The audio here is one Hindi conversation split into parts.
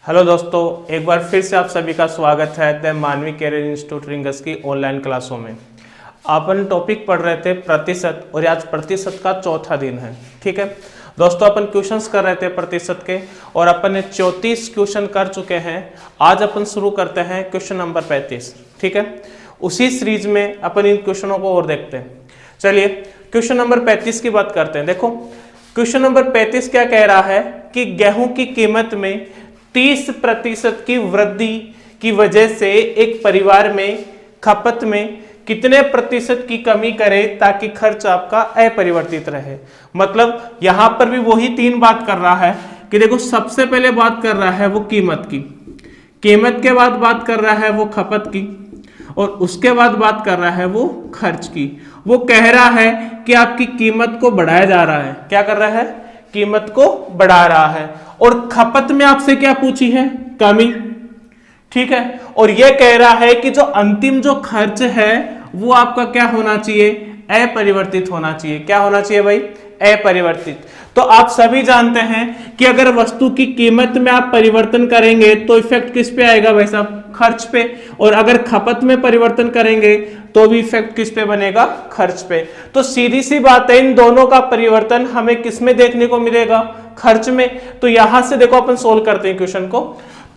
हेलो दोस्तों, एक बार फिर से आप सभी का स्वागत है द मानवी कैरियर इंस्टीट्यूट रिंगस की ऑनलाइन क्लासों में। अपन टॉपिक पढ़ रहे थे प्रतिशत और आज प्रतिशत का चौथा दिन है। ठीक है दोस्तों, अपन क्वेश्चंस कर रहे थे प्रतिशत के और अपन ने 34 क्वेश्चन कर चुके हैं। आज अपन शुरू करते हैं क्वेश्चन नंबर 35। ठीक है, उसी सीरीज में अपन इन क्वेश्चनों को और देखते हैं। चलिए क्वेश्चन नंबर 35 की बात करते हैं। देखो क्वेश्चन नंबर 35 क्या कह रहा है कि गेहूं की कीमत में 30% की वृद्धि की वजह से एक परिवार में खपत में कितने प्रतिशत की कमी करें ताकि खर्च आपका अपरिवर्तित रहे। मतलब यहां पर भी वही तीन बात कर रहा है कि देखो, सबसे पहले बात कर रहा है वो कीमत की, कीमत के बाद बात कर रहा है वो खपत की और उसके बाद बात कर रहा है वो खर्च की। वो कह रहा है कि आपकी कीमत को बढ़ाया जा रहा है। क्या कर रहा है? कीमत को बढ़ा रहा है। और खपत में आपसे क्या पूछी है? कमी। ठीक है, और यह कह रहा है कि जो अंतिम जो खर्च है वो आपका क्या होना चाहिए? अपरिवर्तित होना चाहिए। क्या होना चाहिए भाई? अपरिवर्तित। तो आप सभी जानते हैं कि अगर वस्तु की कीमत में आप परिवर्तन करेंगे तो इफेक्ट किस पे आएगा भाई साहब? खर्च पे। और अगर खपत में परिवर्तन करेंगे तो भी इफेक्ट किस पे बनेगा? खर्च पे। तो सीधी सी बात है, इन दोनों का परिवर्तन हमें किस में देखने को मिलेगा? खर्च में। तो यहां से देखो अपन सोल्व करते हैं क्वेश्चन को।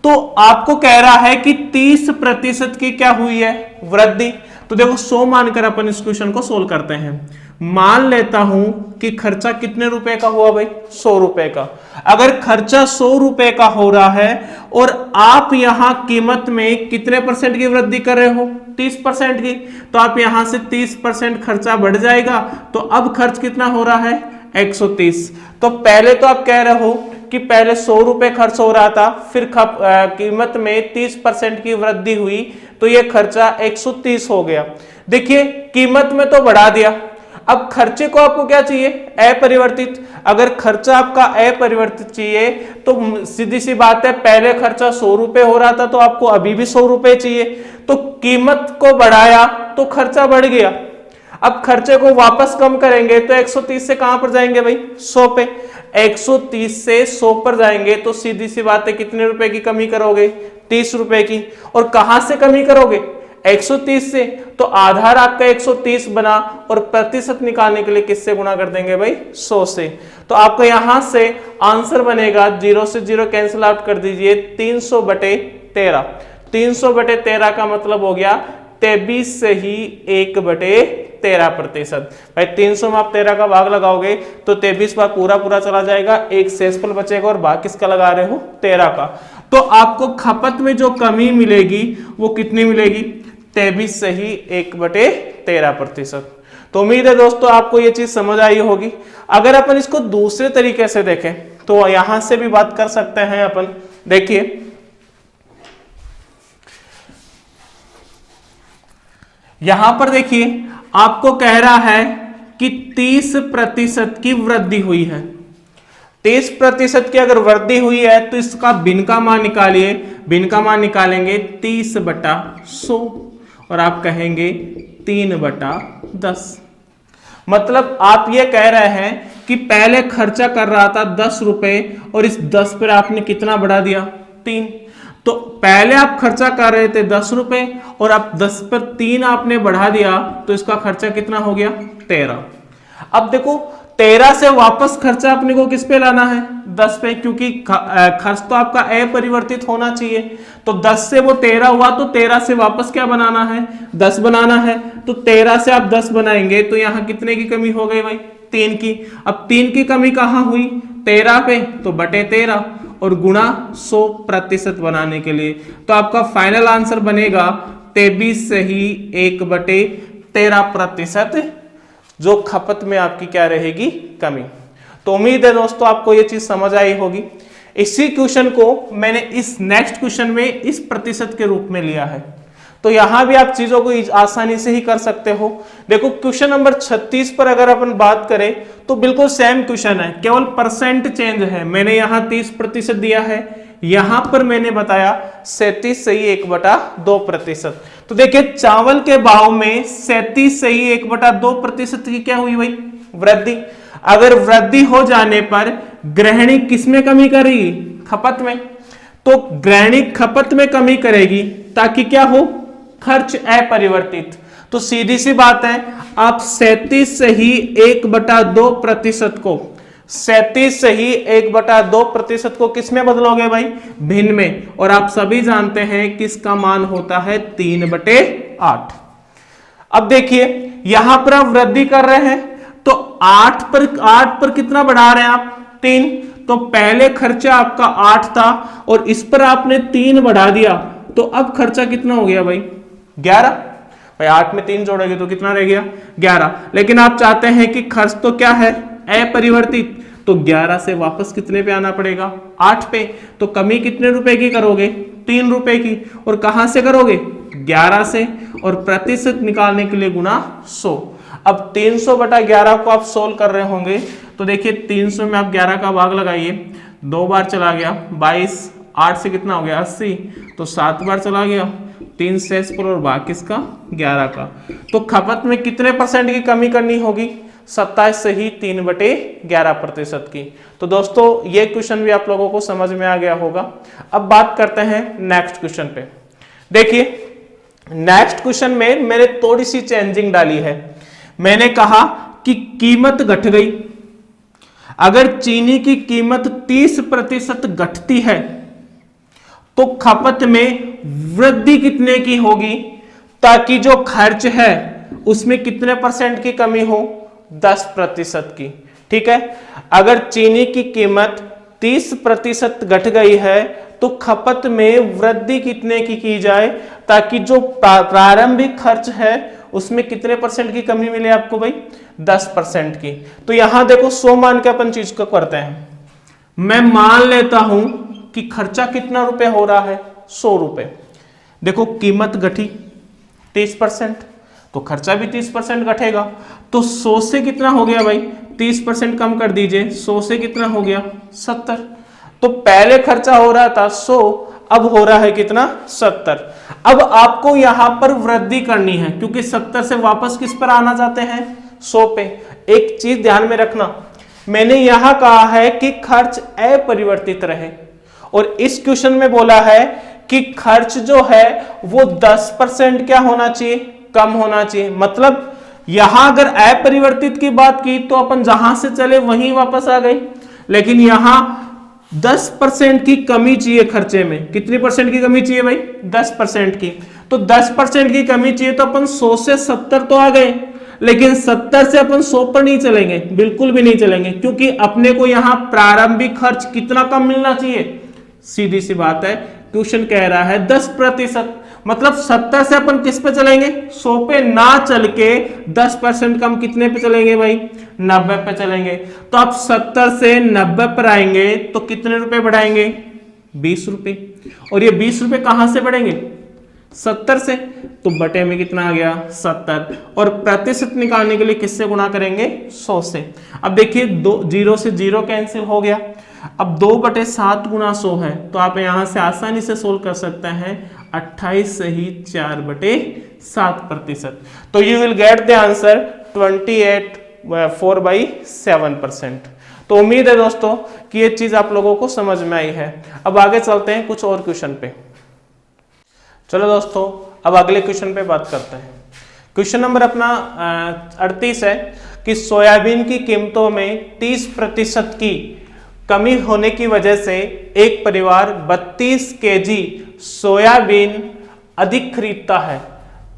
तो आपको कह रहा है कि 30% की क्या हुई है? वृद्धि। तो देखो 100 मानकर अपन इस क्वेश्चन को सोल्व करते हैं। मान लेता हूं कि खर्चा कितने रुपए का हुआ भाई? 100 रुपए का। अगर खर्चा 100 रुपए का हो रहा है और आप यहां कीमत में कितने परसेंट की वृद्धि कर रहे हो? 30% की। तो आप यहां से 30% खर्चा बढ़ जाएगा। तो अब खर्च कितना हो रहा है? 130। तो पहले तो आप कह रहे हो कि पहले 100 रुपए खर्च हो रहा था, फिर कीमत में 30% की वृद्धि हुई तो यह खर्चा 130 हो गया। देखिए कीमत में तो बढ़ा दिया, अब खर्चे को आपको क्या चाहिए? अपरिवर्तित। अगर खर्चा आपका अपरिवर्तित चाहिए तो सीधी सी बात है, पहले खर्चा 100 रुपए हो रहा था तो आपको अभी भी 100 रुपए चाहिए। तो कीमत को बढ़ाया तो खर्चा बढ़ गया। अब खर्चे को वापस कम करेंगे तो 130 से कहां पर जाएंगे भाई? 100 पे। 130 से 100 पर जाएंगे तो सीधी सी बात है, कितने रुपए की कमी करोगे? 30 रुपए की। और कहां से कमी करोगे? 130 से। तो आधार आपका 130 बना और प्रतिशत निकालने के लिए किससे गुणा कर देंगे भाई? 100 से। तो आपका यहां से आंसर बनेगा, 0 से 0 कैंसिल आउट कर दीजिए, 300/13। 300/13 का मतलब हो गया 23 से ही 1/13%। भाई 300 में आप 13 का भाग लगाओगे तो 23 भाग पूरा चला जाएगा, एक शेषफल बचेगा और भाग किसका लगा रहे हो? 13 का। तो आपको खपत में जो कमी मिलेगी वो कितनी मिलेगी? 23 से ही 1/13%। तो उम्मीद है दोस्तों आपको ये चीज समझ आई होगी। अगर अपन इसको दूसरे तरीके से देखें तो यहां से भी बात कर सकते हैं अपन। देखिए यहां पर देखिए, आपको कह रहा है कि 30% की वृद्धि हुई है। 30% की अगर वृद्धि हुई है तो इसका भिन्न का मान निकालिए। भिन्न का मान निकालेंगे 30/100 और आप कहेंगे 3/10। मतलब आप ये कह रहे हैं कि पहले खर्चा कर रहा था 10 रुपए और इस 10 पर आपने कितना बढ़ा दिया? 3। तो पहले आप खर्चा कर रहे थे 10 रुपए और अब 10 पर 3 आपने बढ़ा दिया तो इसका खर्चा कितना हो गया? 13। अब देखो 13 से वापस खर्चा अपने को किस पे लाना है? 10 पे, क्योंकि खर्च तो आपका अपरिवर्तित होना चाहिए। तो 10 से वो 13 हुआ तो 13 से वापस क्या बनाना है? 10 बनाना है। तो 13 से आप 10 बनाएंगे तो यहां कितने की कमी हो गई भाई? 3 की। अब 3 की कमी कहां हुई? 13 पे, तो /13 और गुणा 100% बनाने के लिए। तो आपका फाइनल आंसर बनेगा 23 से ही 1/13% जो खपत में आपकी क्या रहेगी? कमी। तो उम्मीद है दोस्तों आपको ये चीज समझ आई होगी। इसी क्वेश्चन को मैंने इस नेक्स्ट क्वेश्चन में इस प्रतिशत के रूप में लिया है। तो यहां भी आप चीजों को आसानी से ही कर सकते हो। देखो क्वेश्चन नंबर 36 पर अगर अपन बात करें तो बिल्कुल सेम क्वेश्चन है, केवल परसेंट चेंज है। मैंने यहां 30% दिया है, यहां पर मैंने बताया 37 से ही 1/2%। तो देखिए चावल के भाव में 37 से ही 1/2% की क्या हुई भाई? वृद्धि। अगर वृद्धि हो जाने पर गृहिणी किसमें कमी करेगी? खपत में। तो गृहिणी खपत में कमी करेगी ताकि क्या हो, खर्च अपरिवर्तित। तो सीधी सी बात है, आप 37 से ही 1/2% को 37 से ही 1/2% को किस में बदलोगे भाई, भिन्न में। और आप सभी जानते हैं कि इसका मान होता है 3/8। अब देखिए यहां पर आप वृद्धि कर रहे हैं तो 8 पर कितना बढ़ा रहे हैं आप, 3। तो पहले खर्चा आपका 8 था और इस पर आपने 3 बढ़ा दिया, तो अब खर्चा कितना हो गया भाई, 11। भाई 8 में 3 जोड़ोगे तो कितना रह गया, 11। लेकिन आप चाहते हैं कि खर्च तो क्या है, अपरिवर्तित, तो 11 से वापस कितने पे आना पड़ेगा, 8 पे। तो कमी कितने रुपए की करोगे, 3 रुपए की। और कहां से करोगे, 11 से, और प्रतिशत निकालने के लिए गुना 100। अब 300/11 को आप सोल्व कर रहे होंगे तो देखिए 300 में आप 11 का भाग लगाइए, 2 बार चला गया 22, 8 से कितना हो गया 80, तो 7 बार चला गया, 3 शेष पर और बाकी इसका 11 का। तो खपत में कितने % की कमी करनी होगी, 27 से ही 3/11% की। तो दोस्तों ये क्वेश्चन भी आप लोगों को समझ में आ गया होगा। अब बात करते हैं नेक्स्ट क्वेश्चन पे। देखिए नेक्स्ट क्वेश्चन में मैंने थोड़ी सी चेंजिंग डाली है। मैंने कहा कि कीमत घट गई, अगर चीनी की कीमत 30% घटती है तो खपत में वृद्धि कितने की होगी, ताकि जो खर्च है उसमें कितने % की कमी हो, 10% की। ठीक है, अगर चीनी की कीमत 30% घट गई है तो खपत में वृद्धि कितने की जाए, ताकि जो प्रारंभिक खर्च है उसमें कितने % की कमी मिले आपको भाई, 10% की। तो यहां देखो 100 मान के अपन चीज को करते हैं। मैं मान लेता हूं कि खर्चा कितना रुपए हो रहा है, 100 रुपए। देखो कीमत घटी 30%, तो खर्चा भी 30% घटेगा। तो 100 से कितना हो गया भाई, 30% कम कर दीजिए, 100 से कितना हो गया 70। तो पहले खर्चा हो रहा था 100, अब हो रहा है कितना 70। अब आपको यहां पर वृद्धि करनी है क्योंकि 70 से वापस किस पर आना चाहते हैं, 100 पे। एक चीज ध्यान में रखना, मैंने यहां कहा है कि खर्च अपरिवर्तित रहे और इस क्वेश्चन में बोला है कि खर्च जो है वो 10% क्या होना चाहिए, कम होना चाहिए। मतलब यहां अगर अपरिवर्तित की बात की तो अपन जहां से चले वहीं वापस आ गए, लेकिन यहां 10% की कमी चाहिए खर्चे में। कितनी % की कमी चाहिए भाई, 10% की। तो 10% की कमी चाहिए तो अपन 100 से 70 तो आ गए, लेकिन 70 से अपन 100 पर नहीं चलेंगे, बिल्कुल भी नहीं चलेंगे, क्योंकि अपने को यहां प्रारंभिक खर्च कितना कम मिलना चाहिए। सीधी सी बात है, क्वेश्चन कह रहा है 10%, मतलब 70 से अपन किस पे चलेंगे, 100 पे ना चल के 10% कम कितने पे चलेंगे भाई, 90 पे चलेंगे। तो आप 70 से 90 पर आएंगे तो कितने रुपए बढ़ाएंगे, 20 रुपए। और ये 20 रुपए कहां से बढ़ेंगे, 70 से, तो बटे में कितना आ गया 70। और प्रतिशत निकालने के लिए किससे गुणा करेंगे, 100 से। अब देखिए 0 से 0 कैंसिल हो गया। अब 2/7 गुणा 100 है, तो आप यहां से आसानी से सोल्व कर सकते हैं, 28 से ही 4/7%। तो you will get the answer 28/4/7%। तो उम्मीद है दोस्तों कि ये चीज आप लोगों को समझ में आई है। अब आगे चलते हैं कुछ और क्वेश्चन पे। चलो दोस्तों अब अगले क्वेश्चन पे बात करते हैं। क्वेश्चन नंबर अपना 38 है कि सोयाबीन की कीमतों में 30% की कमी होने की वजह से एक परिवार 32 केजी सोयाबीन अधिक खरीदता है,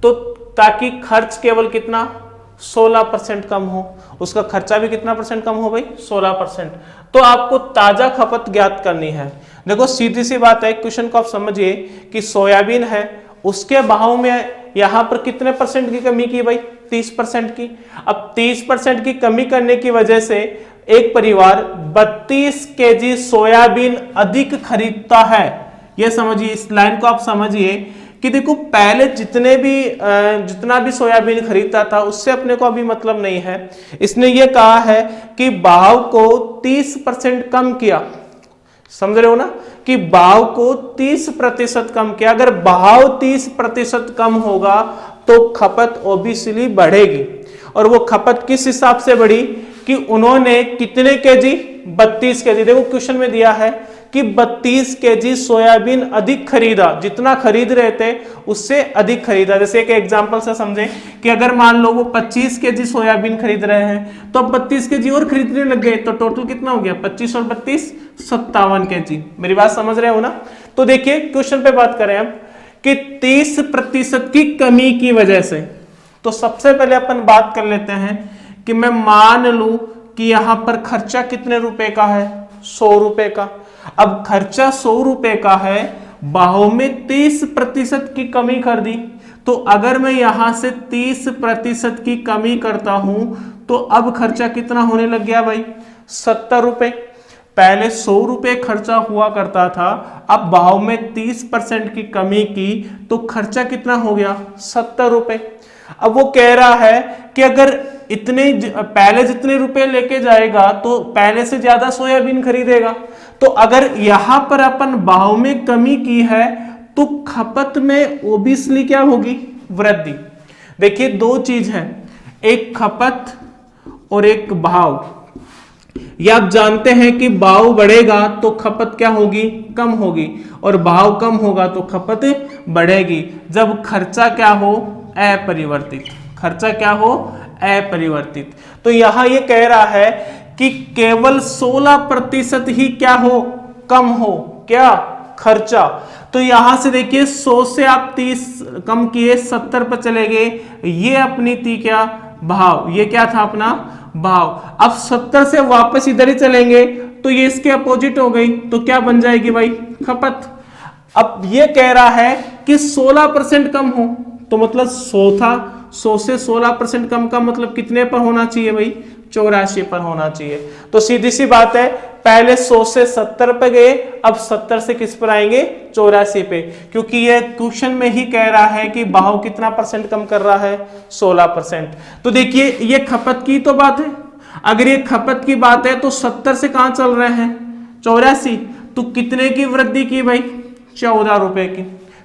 तो ताकि खर्च केवल कितना 16% कम हो, उसका खर्चा भी कितना % कम हो भाई, 16%। तो आपको ताजा खपत ज्ञात करनी है। देखो सीधी सी बात है, क्वेश्चन को आप समझिए कि सोयाबीन है, उसके भाव में यहां पर कितने % की कमी की भाई, 30% की। अब 30% की कमी करने की वजह से एक परिवार 32 केजी सोयाबीन अधिक खरीदता है। यह समझिए, इस लाइन को आप समझिए कि देखो पहले जितना भी सोयाबीन खरीदता था उससे अपने को अभी मतलब नहीं है। इसने ये कहा है कि भाव को 30% कम किया, समझ रहे हो ना, कि भाव को 30% कम किया। अगर भाव 30% कम होगा तो खपत ओबियसली बढ़ेगी। और वो खपत किस हिसाब से बढ़ी कि उन्होंने कितने केजी, 32 केजी। देखो क्वेश्चन में दिया है कि 32 केजी सोयाबीन अधिक खरीदा, जितना खरीद रहे थे उससे अधिक खरीदा। जैसे एक एग्जांपल से समझे कि अगर मान लो वो 25 केजी सोयाबीन खरीद रहे हैं तो अब 32 केजी और खरीदने लग गए, तो टोटल कितना हो गया, 25 और 32 57 केजी। मेरी बात समझ रहे हो ना। तो देखिए क्वेश्चन पे बात करें अब कि 30% की कमी की वजह से, तो सबसे पहले अपन बात कर लेते हैं कि मैं मान लूं कि यहां पर खर्चा कितने रुपए का है, 100 रुपए का। अब खर्चा 100 रुपए का है, भाव में 30% की कमी कर दी, तो अगर मैं यहां से 30% की कमी करता हूं तो अब खर्चा कितना होने लग गया भाई, 70 रुपए। पहले 100 रुपए खर्चा हुआ करता था, अब भाव में 30% की कमी की तो खर्चा कितना हो गया, 70 रुपए। अब वो कह रहा है कि अगर इतने पहले जितने रुपए लेके जाएगा तो पहले से ज्यादा सोयाबीन खरीदेगा। तो अगर यहां पर अपन भाव में कमी की है तो खपत में ओबियसली क्या होगी, वृद्धि। देखिए दो चीज है, एक खपत और एक भाव। ये आप जानते हैं कि भाव बढ़ेगा तो खपत क्या होगी, कम होगी, और भाव कम होगा तो खपत बढ़ेगी। जब खर्चा क्या हो, अपरिवर्तित, खर्चा क्या हो, अपरिवर्तित। तो यहां ये कह रहा है कि केवल 16% ही क्या हो, कम हो, क्या, खर्चा। तो यहां से देखिए 100 से आप 30 कम किए, 70 पर चले गए, ये अपनी थी क्या, भाव, ये क्या था अपना भाव। अब 70 से वापस इधर ही चलेंगे तो ये इसके अपोजिट हो गई, तो क्या बन जाएगी भाई, खपत। अब ये कह रहा है कि 16% कम हो, तो मतलब 100 था, 100 से 16% कम का मतलब कितने पर होना चाहिए भाई, 84 पर होना चाहिए। तो सीधी सी बात है, पहले 100 से 70 पे गए, अब 70 से किस पर आएंगे, 84 पे, क्योंकि ये क्वेश्चन में ही कह रहा है कि भाव कितना परसेंट कम कर रहा है, 16%। तो देखिए ये खपत की तो बात है, अगर ये खपत की बात है तो 70 से कहां चल रहे हैं, 84, तो कितने की वृद्धि की भाई, 14 रुपए की।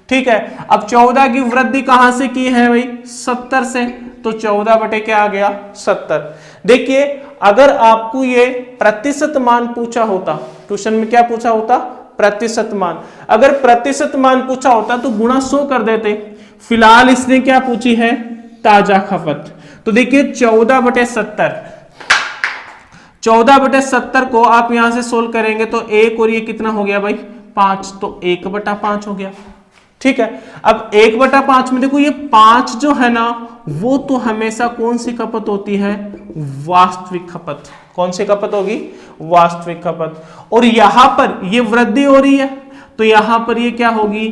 ठीक है, अब 14 की वृद्धि कहां से की है भाई, 70 से, तो 14 बटे क्या आ गया, 70। देखिए अगर आपको ये प्रतिशत मान पूछा होता, ट्यूशन में क्या पूछा होता, प्रतिशत मान। अगर प्रतिशत मान पूछा होता तो गुणा 100 कर देते, फिलहाल इसने क्या पूछी है, ताजा खपत। तो देखिए 14 बटे 70, 14 बटे 70 को आप यहां से सोल्व करेंगे तो 1 और ये कितना हो गया भाई, 5, तो 1/5 हो गया। ठीक है, अब 1/5 में देखो ये 5 जो है ना, वो तो हमेशा कौन सी खपत होती है, वास्तविक खपत। कौन सी खपत होगी, वास्तविक खपत। और यहां पर ये वृद्धि हो रही है तो यहां पर ये क्या होगी,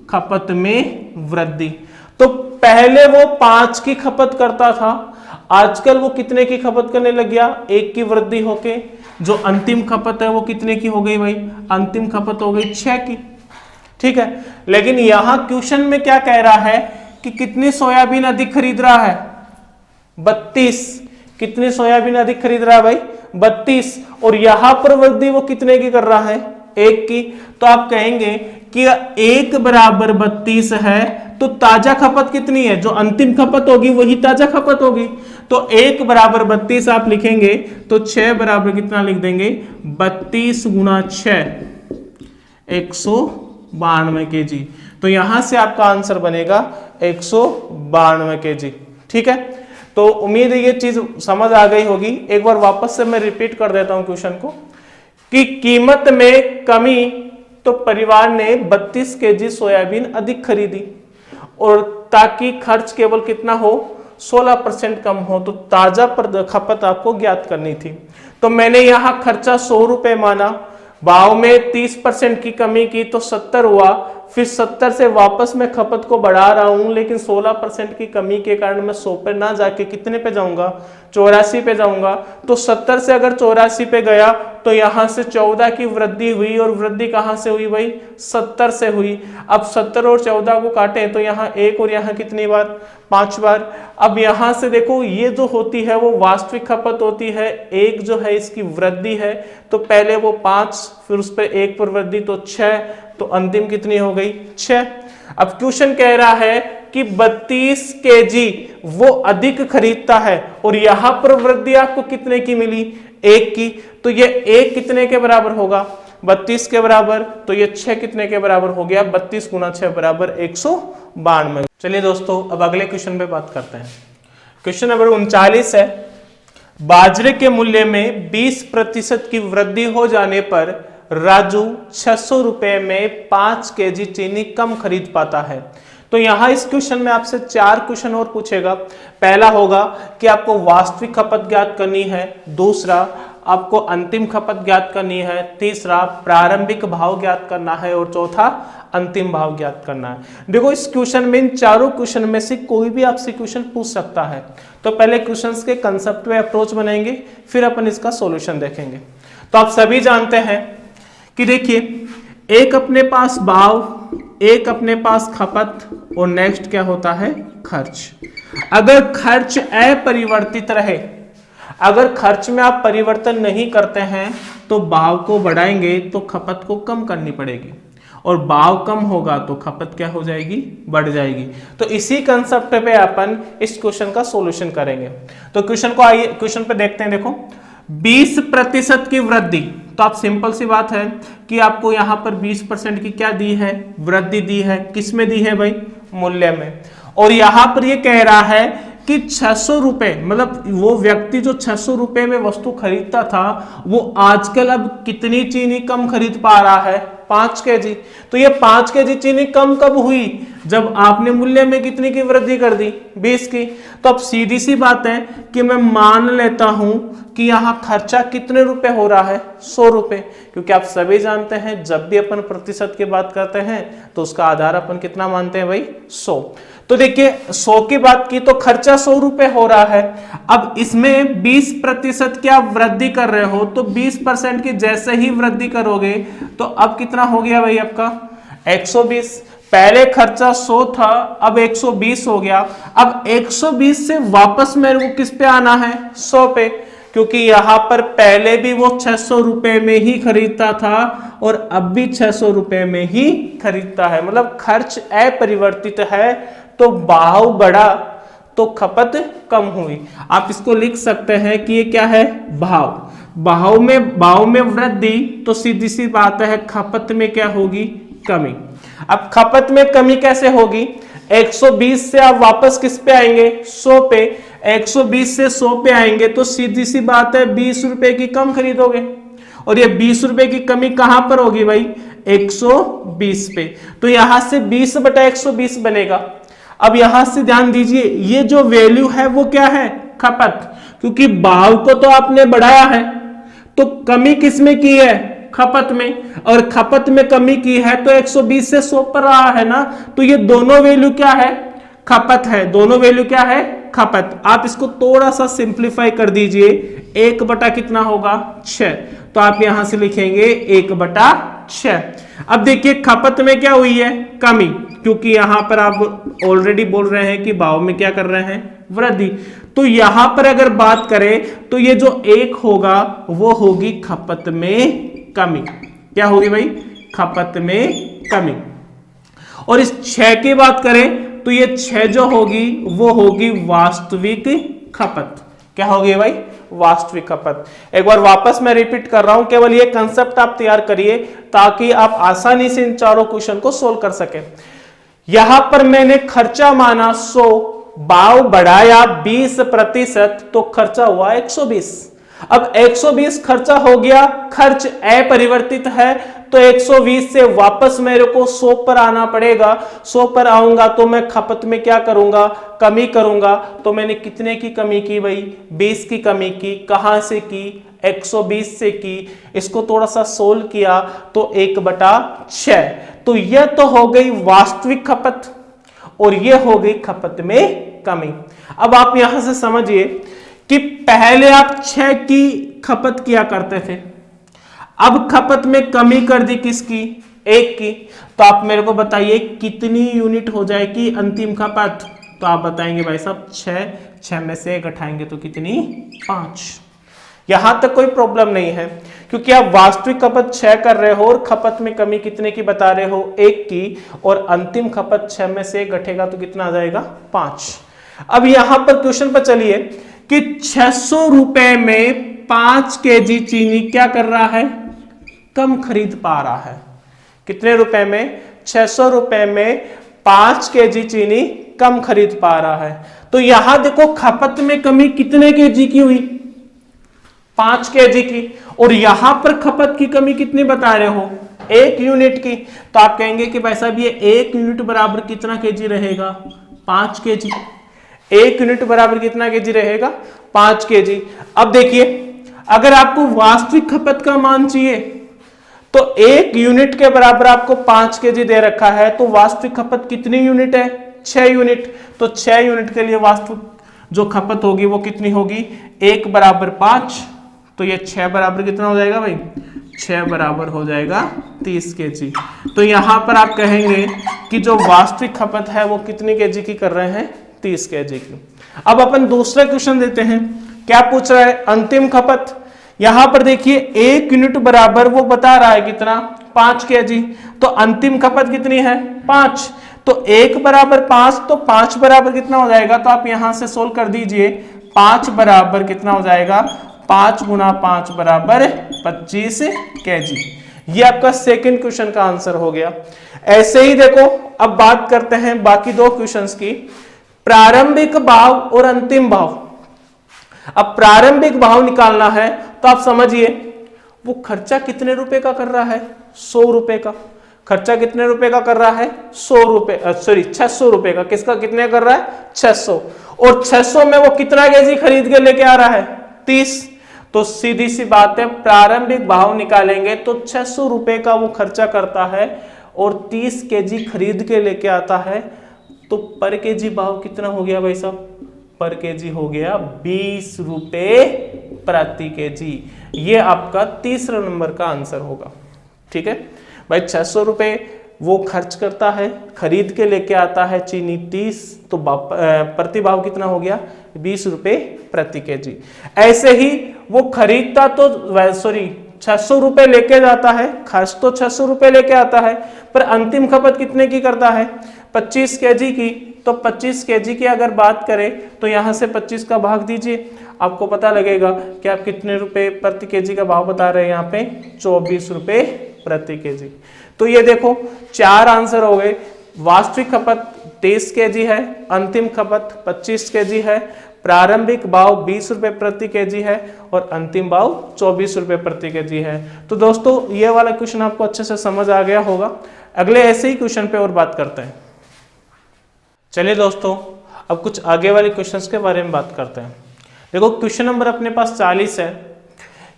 खपत में वृद्धि। तो पहले वो 5 की खपत करता था, आजकल वो कितने की खपत करने लग गया, 1 की वृद्धि होके जो अंतिम खपत है वो कितने की हो गई भाई, अंतिम खपत हो गई 6 की। ठीक है, लेकिन यहां क्वेश्चन में क्या कह रहा है कि कितनी सोयाबीन अधिक खरीद रहा है, 32। कितनी सोयाबीन अधिक खरीद रहा है भाई, 32, और यहां पर वृद्धि वो कितने की कर रहा है, 1 की। तो आप कहेंगे कि 1 बराबर 32 है तो ताजा खपत कितनी है, जो अंतिम खपत होगी वही ताजा खपत होगी। तो 1 बराबर 32 आप लिखेंगे तो 6 बराबर कितना लिख देंगे, 32 गुणा 6, 192 केजी। तो यहां से आपका आंसर बनेगा 192 केजी। ठीक है, तो उम्मीद है ये चीज समझ आ गई होगी। एक बार वापस से मैं रिपीट कर देता हूं क्वेश्चन को, कि कीमत में कमी, तो परिवार ने 32 केजी सोयाबीन अधिक खरीदी, और ताकि खर्च केवल कितना हो, 16% कम हो, तो ताजा खपत आपको ज्ञात करनी थी। तो मैंने यहां खर्चा 100 रुपए माना, भाव में 30% की कमी की तो 70 हुआ, फिर 70 से वापस मैं खपत को बढ़ा रहा हूं, लेकिन 16% की कमी के कारण मैं 100 पे ना जाके कितने पे जाऊंगा, 84 पे जाऊंगा। तो 70 से अगर 84 पे गया तो यहां से 14 की वृद्धि हुई, और वृद्धि कहां से हुई भाई, 70 से हुई। अब 70 और 14 को काटे तो यहाँ 1 और यहाँ कितनी बार, 5 बार। अब यहां से देखो ये जो होती है वो वास्तविक खपत होती है, 1 जो है इसकी वृद्धि है, तो पहले वो 5, फिर उस पर 1 पर वृद्धि तो 6, तो अंतिम कितनी हो गई, 6। अब क्वेश्चन कह रहा है कि 32 केजी वो अधिक खरीदता है, और यहां पर वृद्धि आपको कितने की मिली, 1 की। तो ये 1 कितने के बराबर होगा, 32 के बराबर, तो ये 6 कितने के बराबर हो गया, 32 गुना 6 बराबर 192। चलिए दोस्तों अब अगले क्वेश्चन पे बात करते हैं। क्वेश्चन नंबर 39 है, बाजरे के मूल्य में 20% की वृद्धि हो जाने पर राजू 600 रुपए में 5 केजी चीनी कम खरीद पाता है। तो यहां इस क्वेश्चन में आपसे 4 क्वेश्चन और पूछेगा। पहला होगा कि आपको वास्तविक खपत ज्ञात करनी है, दूसरा आपको अंतिम खपत ज्ञात करनी है, तीसरा प्रारंभिक भाव ज्ञात करना है और चौथा अंतिम भाव ज्ञात करना है। देखो इस क्वेश्चन में, इन चारों क्वेश्चन में से कोई भी आपसे क्वेश्चन पूछ सकता है। तो पहले क्वेश्चंस के कंसेप्ट पे अप्रोच बनाएंगे, फिर अपन इसका सॉल्यूशन देखेंगे। तो आप सभी जानते हैं कि देखिए, एक अपने पास भाव, एक अपने पास खपत और नेक्स्ट क्या होता है, खर्च। अगर खर्च अपरिवर्तित रहे, अगर खर्च में आप परिवर्तन नहीं करते हैं तो भाव को बढ़ाएंगे तो खपत को कम करनी पड़ेगी, और भाव कम होगा तो खपत क्या हो जाएगी, बढ़ जाएगी। तो इसी कंसेप्ट पे अपन इस क्वेश्चन का सॉल्यूशन करेंगे। तो क्वेश्चन को आइए, क्वेश्चन पे देखते हैं। देखो 20% की वृद्धि, तो आप सिंपल सी बात है कि आपको यहां पर 20% की क्या दी है, वृद्धि दी है। किसमें दी है भाई, मूल्य में। और यहां पर ये कह रहा है कि 600 रुपए, मतलब वो व्यक्ति जो 600 रुपए में वस्तु खरीदता था वो आजकल अब कितनी चीनी कम खरीद पा रहा है, 5 केजी। तो ये 5 केजी चीनी कम कब हुई, जब आपने मूल्य में कितनी की वृद्धि कर दी, 20 की। तो अब सीधी सी बात है कि मैं मान लेता हूं कि यहां खर्चा कितने रुपए हो रहा है, 100 रुपए, क्योंकि आप सभी जानते हैं जब भी अपन प्रतिशत की बात करते हैं तो उसका आधार अपन कितना मानते हैं भाई, 100। तो देखिए 100 की बात की तो खर्चा 100 रुपए हो रहा है। अब इसमें 20% की आप वृद्धि कर रहे हो, तो 20% की जैसे ही वृद्धि करोगे तो अब कितना हो गया भाई आपका, 120। पहले खर्चा 100 था, अब 120 हो गया। अब 120 से वापस मेरे को किस पे आना है, 100 पे, क्योंकि यहां पर पहले भी वो 600 रुपए में ही खरीदता था और अब भी 600 रुपए में ही खरीदता है। मतलब खर्च अपरिवर्तित है तो भाव बढ़ा तो खपत कम हुई। आप इसको लिख सकते हैं कि ये क्या है, भाव। भाव में वृद्धि तो सीधी सी बात है खपत में क्या होगी, कमी। अब खपत में कमी कैसे होगी, 120 से आप वापस किस पे आएंगे, 100 पे। 120 से 100 पे आएंगे तो सीधी सी बात है 20 रुपए की कम खरीदोगे, और ये 20 रुपए की कमी कहां पर होगी भाई, 120 पे। तो यहां से 20/120 बनेगा। अब यहां से ध्यान दीजिए, ये जो वैल्यू है वो क्या है, खपत, क्योंकि भाव को तो आपने बढ़ाया है तो कमी किसमें की है, खपत में, और खपत में कमी की है तो 120 से 100 पर रहा है ना। तो ये दोनों वैल्यू क्या है, खपत है, दोनों वैल्यू क्या है, खपत। आप इसको थोड़ा सा सिंप्लीफाई कर दीजिए, 1 बटा कितना होगा, 6। तो आप यहां से लिखेंगे 1/6। अब देखिए खपत में क्या हुई है, कमी, क्योंकि यहां पर आप ऑलरेडी बोल रहे हैं कि भाव में क्या कर रहे हैं, वृद्धि। तो यहां पर अगर बात करें तो ये जो 1 होगा वो होगी खपत में कमी। क्या होगी भाई, खपत में कमी। और इस 6 की बात करें तो ये 6 जो होगी वो होगी वास्तविक खपत। क्या होगी भाई, वास्तविक खपत। एक बार वापस मैं रिपीट कर रहा हूं, केवल ये कंसेप्ट आप तैयार करिए ताकि आप आसानी से इन चारों क्वेश्चन को सोल्व कर सकें। यहां पर मैंने खर्चा माना 100, भाव बढ़ाया 20%, तो खर्चा हुआ 120। अब 120 खर्चा हो गया, खर्च अपरिवर्तित है तो 120 से वापस मेरे को 100 पर आना पड़ेगा। 100 पर आऊंगा तो मैं खपत में क्या करूंगा, कमी करूंगा। तो मैंने कितने की कमी की भाई, 20 की कमी की। कहां से की, 120 से की। इसको थोड़ा सा सोल्व किया तो 1/6। तो यह तो हो गई वास्तविक खपत और यह हो गई खपत में कमी। अब आप यहां से समझिए कि पहले आप 6 की खपत किया करते थे, अब खपत में कमी कर दी किसकी, 1 की। तो आप मेरे को बताइए कितनी यूनिट हो जाएगी अंतिम खपत। तो आप बताएंगे भाई साहब 6 में से 1 घटाएंगे तो कितनी, 5। यहां तक कोई प्रॉब्लम नहीं है क्योंकि आप वास्तविक खपत 6 कर रहे हो और खपत में कमी कितने की बता रहे हो, 1 की, और अंतिम खपत 6 में से 1 घटेगा तो कितना आ जाएगा, 5। अब यहां पर क्वेश्चन पर चलिए कि 600 रुपए में 5 केजी चीनी क्या कर रहा है, कम खरीद पा रहा है। कितने रुपए में? 600 रुपए में 5 केजी चीनी कम खरीद पा रहा है। तो यहां देखो खपत में कमी कितने केजी की हुई? 5 केजी की। और यहां पर खपत की कमी कितनी बता रहे हो? 1 यूनिट की। तो आप कहेंगे कि भाई साहब ये 1 यूनिट बराबर कितना केजी रहेगा? 5 केजी। 1 यूनिट बराबर कितना केजी रहेगा? 5 केजी। अब देखिए, अगर आपको वास्तविक खपत का मान चाहिए तो 1 यूनिट के बराबर आपको 5 केजी दे रखा है, तो वास्तविक खपत कितनी यूनिट है? 6 यूनिट। तो 6 यूनिट के लिए वास्तविक जो खपत होगी वो कितनी होगी? 1 बराबर 5, तो ये 6 बराबर कितना हो जाएगा भाई? 6 बराबर हो जाएगा 30 केजी। तो यहां पर आप कहेंगे कि जो वास्तविक खपत है वो कितनी केजी की कर रहे हैं? 30 केजी की। अब अपन दूसरा क्वेश्चन देते हैं। क्या पूछ रहा है? अंतिम खपत। यहां पर देखिए 1 यूनिट बराबर वो बता रहा है कितना? 5 केजी। तो अंतिम खपत कितनी है? 5। तो 1 बराबर 5, तो 5 बराबर कितना हो जाएगा? तो आप यहां से सोल्व कर दीजिए। 5 बराबर कितना हो जाएगा? 5 गुना 5 बराबर 25 केजी। ये आपका सेकंड क्वेश्चन का आंसर हो गया। ऐसे ही देखो, अब बात करते हैं बाकी 2 क्वेश्चंस की। प्रारंभिक भाव और अंतिम भाव। अब प्रारंभिक भाव निकालना है तो आप समझिए वो खर्चा कितने रुपए का कर रहा है? 100 रुपए का। खर्चा कितने रुपए का कर रहा है? 100 रुपए, सॉरी 600 रुपए का। किसका कितने कर रहा है? 600। और 600 में वो कितना केजी खरीद के लेके आ रहा है? 30। तो सीधी सी बात है, प्रारंभिक भाव निकालेंगे तो 600 रुपए का वो खर्चा करता है और 30 केजी खरीद के लेके आता है। तो पर केजी भाव कितना हो गया भाई साहब? पर केजी हो गया 20 रुपए प्रति केजी। ये आपका तीसरा नंबर का आंसर होगा। ठीक है भाई, 600 रुपए वो खर्च करता है, खरीद के लेके आता है चीनी 30, तो प्रति भाव कितना हो गया? 20 रुपए प्रति केजी। ऐसे ही वो खरीदता तो 600 रुपए लेके जाता है, खर्च तो 600 रुपए लेके आता है, पर अंतिम खपत कितने की करता है? 25 केजी की। तो 25 केजी की अगर बात करें तो यहां से 25 का भाग दीजिए, आपको पता लगेगा कि आप कितने रुपए प्रति केजी का भाव बता रहे हैं यहाँ पे? 24 रुपए प्रति केजी। तो ये देखो 4 आंसर हो गए। वास्तविक खपत 30 केजी है, अंतिम खपत 25 केजी है, प्रारंभिक भाव 20 रुपए प्रति केजी है और अंतिम भाव 24 रुपए प्रति केजी है। तो दोस्तों ये वाला क्वेश्चन आपको अच्छे से समझ आ गया होगा। अगले ऐसे ही क्वेश्चन पे और बात करते हैं। चलिए दोस्तों, अब कुछ आगे वाले क्वेश्चंस के बारे में बात करते हैं। देखो क्वेश्चन नंबर अपने पास 40 है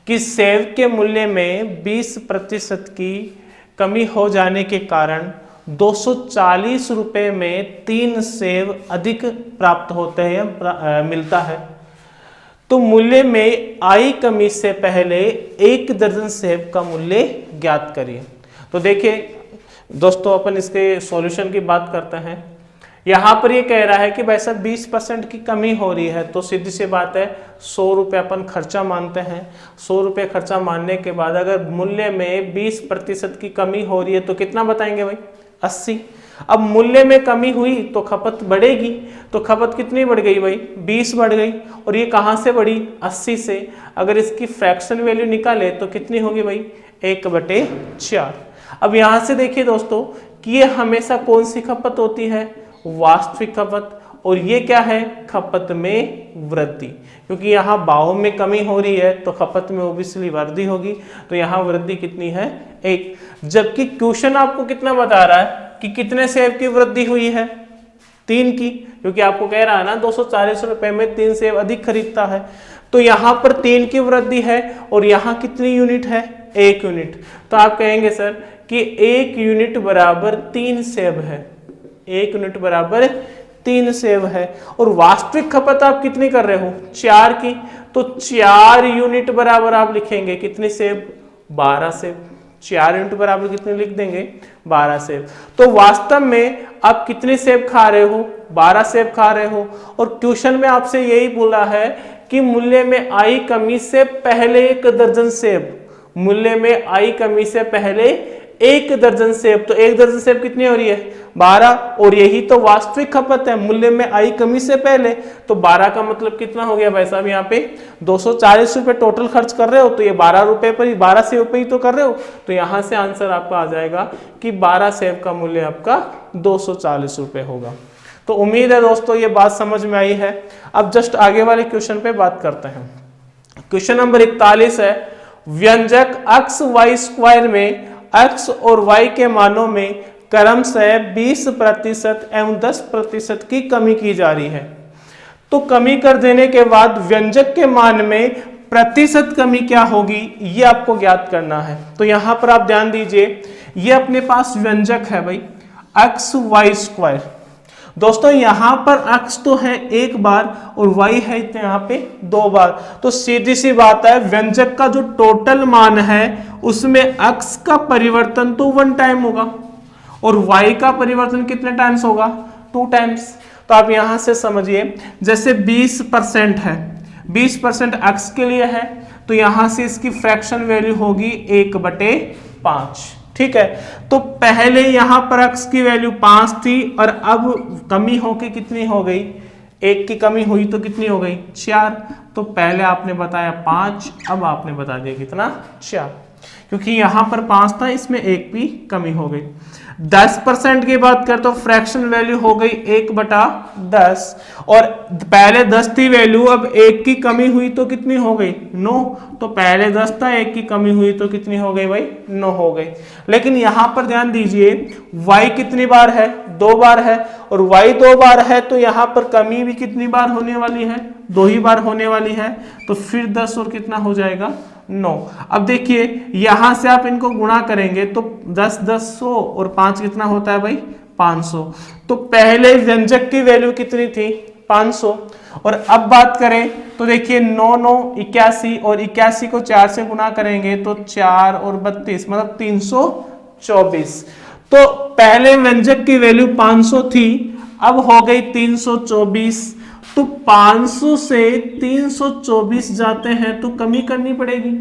कि सेब के मूल्य में 20% की कमी हो जाने के कारण 240 रुपए में 3 सेब अधिक प्राप्त होते हैं, मिलता है। तो मूल्य में आई कमी से पहले 1 दर्जन सेब का मूल्य ज्ञात करिए। तो देखिए दोस्तों, अपन इसके सॉल्यूशन की बात करते हैं। यहाँ पर ये कह रहा है कि भाई साहब 20% की कमी हो रही है, तो सीधी सी बात है 100 रुपये अपन खर्चा मानते हैं। 100 रुपये खर्चा मानने के बाद अगर मूल्य में 20% की कमी हो रही है तो कितना बताएंगे भाई? 80। अब मूल्य में कमी हुई तो खपत बढ़ेगी, तो खपत कितनी बढ़ गई भाई? 20 बढ़ गई। और ये कहाँ से बढ़ी? 80 से। अगर इसकी फ्रैक्शन वैल्यू निकाले तो कितनी होगी भाई? 1/4। अब यहाँ से देखिए दोस्तों कि ये हमेशा कौन सी खपत होती है? वास्तविक खपत। और ये क्या है? खपत में वृद्धि, क्योंकि यहाँ भाव में कमी हो रही है तो खपत में ओब्वियसली वृद्धि होगी। तो यहाँ वृद्धि कितनी है? 1। जबकि क्वेश्चन आपको कितना बता रहा है कि कितने सेब की वृद्धि हुई है? 3 की, क्योंकि आपको कह रहा है ना 240 रुपए में 3 सेब अधिक खरीदता है। तो यहाँ पर 3 की वृद्धि है और यहाँ कितनी यूनिट है? 1 यूनिट। तो आप कहेंगे सर कि 1 यूनिट बराबर 3 सेब है। 1 यूनिट बराबर 3 सेब है। और वास्तविक खपत आप कितनी कर रहे हो? 4 की। तो 4 यूनिट बराबर आप लिखेंगे कितनी सेब? 12 सेब। 4 यूनिट बराबर कितने लिख देंगे? 12 सेब। तो वास्तव में आप कितने सेब खा रहे हो? 12 सेब खा रहे हो। और क्वेश्चन में आपसे यही बोला है कि मूल्य में आई कमी से पहले 1 दर्जन सेब, मूल्य में आई कमी से पहले 1 दर्जन सेब, तो 1 दर्जन सेब कितनी हो रही है 12, और यही तो वास्तविक खपत है, मूल्य में आई कमी से पहले, तो 12 का मतलब कितना हो गया भाई साहब, यहाँ पे 240 रुपए टोटल खर्च कर रहे हो, तो ये 12 रुपए पर ही 12 सेब पे ही तो कर रहे हो, तो यहाँ से आंसर आपका आ जाएगा कि 12 सेब का मूल्य आपका 240 रुपए होगा। तो उम्मीद है दोस्तों ये बात समझ में आई है। अब जस्ट आगे वाले क्वेश्चन पे बात करते हैं। क्वेश्चन नंबर 41 है, व्यंजक x y स्क्वायर में x और y के मानों में क्रमशः 20% एवं 10% की कमी की जा रही है। तो कमी कर देने के बाद व्यंजक के मान में प्रतिशत कमी क्या होगी ये आपको ज्ञात करना है। तो यहां पर आप ध्यान दीजिए, ये अपने पास व्यंजक है भाई x y स्क्वायर। दोस्तों यहां पर x तो है एक बार और y है यहाँ पे 2 बार, तो सीधी सी बात है व्यंजक का जो टोटल मान है उसमें x का परिवर्तन तो 1 टाइम होगा और y का परिवर्तन कितने टाइम्स होगा 2 टाइम्स। तो आप यहां से समझिए, जैसे 20% है, 20% x के लिए है, तो यहां से इसकी फ्रैक्शन वैल्यू होगी 1/5। ठीक है, तो पहले यहां पर x की वैल्यू 5 थी और अब कमी होके कितनी हो गई, 1 की कमी हुई तो कितनी हो गई 4। तो पहले आपने बताया 5, अब आपने बता दिया कितना 4, क्योंकि यहां पर 5 था, इसमें 1 भी कमी हो गई। 10% की बात कर तो फ्रैक्शन वैल्यू हो गई 1/10 और पहले 10 थी वैल्यू, अब 1 की कमी हुई तो कितनी हो गई 9। तो पहले 10 था, 1 की कमी हुई तो कितनी हो गई भाई 9 हो गई। लेकिन यहां पर ध्यान दीजिए y कितनी बार है 2 बार है, और y 2 बार है तो यहां पर कमी भी कितनी बार होने वाली है 2 ही बार होने वाली है। तो फिर 10 और कितना हो जाएगा 9। अब देखिए यहां से आप इनको गुणा करेंगे तो 10 10 100 और 5 कितना होता है भाई 500। तो पहले व्यंजक की वैल्यू कितनी थी 500, और अब बात करें तो देखिए 9 9 81 और 81 को 4 से गुणा करेंगे तो 4 और 32 मतलब 324। तो पहले व्यंजक की वैल्यू 500 थी, अब हो गई 324। तो 500 से 324 जाते हैं तो कमी करनी पड़ेगी,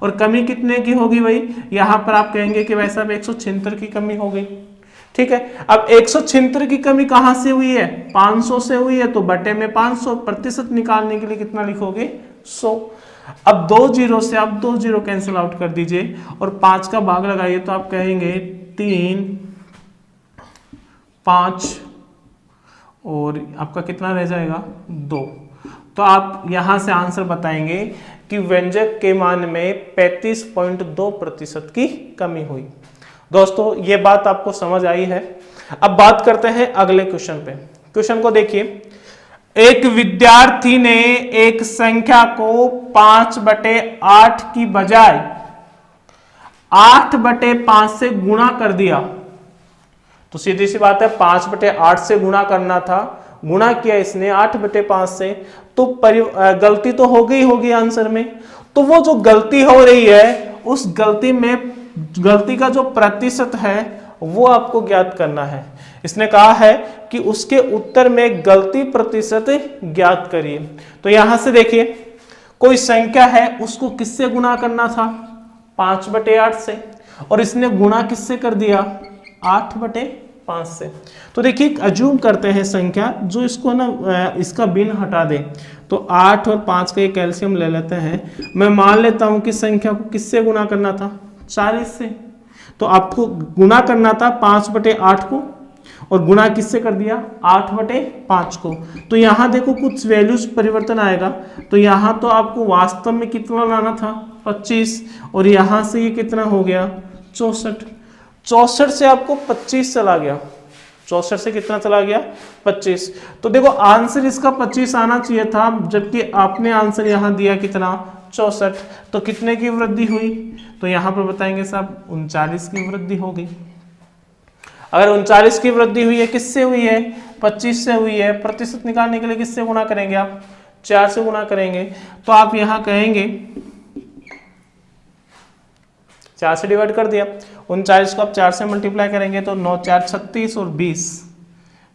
और कमी कितने की होगी भाई, यहां पर आप कहेंगे कि वैसा 176 की कमी हो गई। ठीक है, अब 176 की कमी कहां से हुई है 500 से हुई है, तो बटे में 500, प्रतिशत निकालने के लिए कितना लिखोगे 100। अब 2 जीरो से आप 2 जीरो कैंसिल आउट कर दीजिए और 5 का भाग लगाइए तो आप कहेंगे 3 5 और आपका कितना रह जाएगा 2। तो आप यहां से आंसर बताएंगे कि व्यंजक के मान में 35.2% की कमी हुई। दोस्तों ये बात आपको समझ आई है। अब बात करते हैं अगले क्वेश्चन पे। क्वेश्चन को देखिए, एक विद्यार्थी ने एक संख्या को 5/8 की बजाय 8/5 से गुणा कर दिया। तो सीधी सी बात है 5/8 से गुणा करना था, गुणा किया इसने 8/5 से, तो गलती तो हो गई होगी आंसर में। तो वो जो गलती हो रही है उस गलती का जो प्रतिशत है वो आपको ज्ञात करना है। इसने कहा है कि उसके उत्तर में गलती प्रतिशत ज्ञात करिए। तो यहां से देखिए कोई संख्या है उसको किससे गुणा करना था 5/8 से, और इसने गुणा किससे कर दिया 8/5 से। तो देखिए अज्यूम करते हैं संख्या जो इसको ना इसका बिन हटा दे, तो 8 और 5 का एक कैल्शियम ले लेते हैं। मैं मान लेता हूं कि संख्या को किससे गुणा करना था 40 से, तो आपको गुणा करना था 5/8 को और गुणा किससे कर दिया 8/5 को। तो यहां देखो कुछ वैल्यूज परिवर्तन आएगा, तो यहां तो आपको वास्तव में कितना लाना था 25, और यहां से ये कितना हो गया 64। 64 से आपको 25 चला गया, 64 से कितना चला गया 25। तो देखो आंसर इसका 25 आना चाहिए था, जबकि आपने आंसर यहां दिया कितना 64। तो कितने की वृद्धि हुई, तो यहां पर बताएंगे साहब 39 की वृद्धि हो गई। अगर 39 की वृद्धि हुई है किससे हुई है 25 से हुई है, प्रतिशत निकालने के लिए किससे गुणा करेंगे आप 4 से गुणा करेंगे। तो आप यहां कहेंगे 4 से डिवाइड कर दिया, 39 को आप 4 से मल्टीप्लाई करेंगे तो 9 4 36 और 20,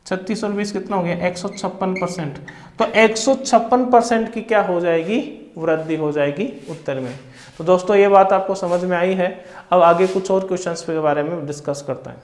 36 और 20 कितना हो गया 156%। तो 156% की क्या हो जाएगी वृद्धि हो जाएगी उत्तर में। तो दोस्तों ये बात आपको समझ में आई है। अब आगे कुछ और क्वेश्चंस के बारे में डिस्कस करते हैं।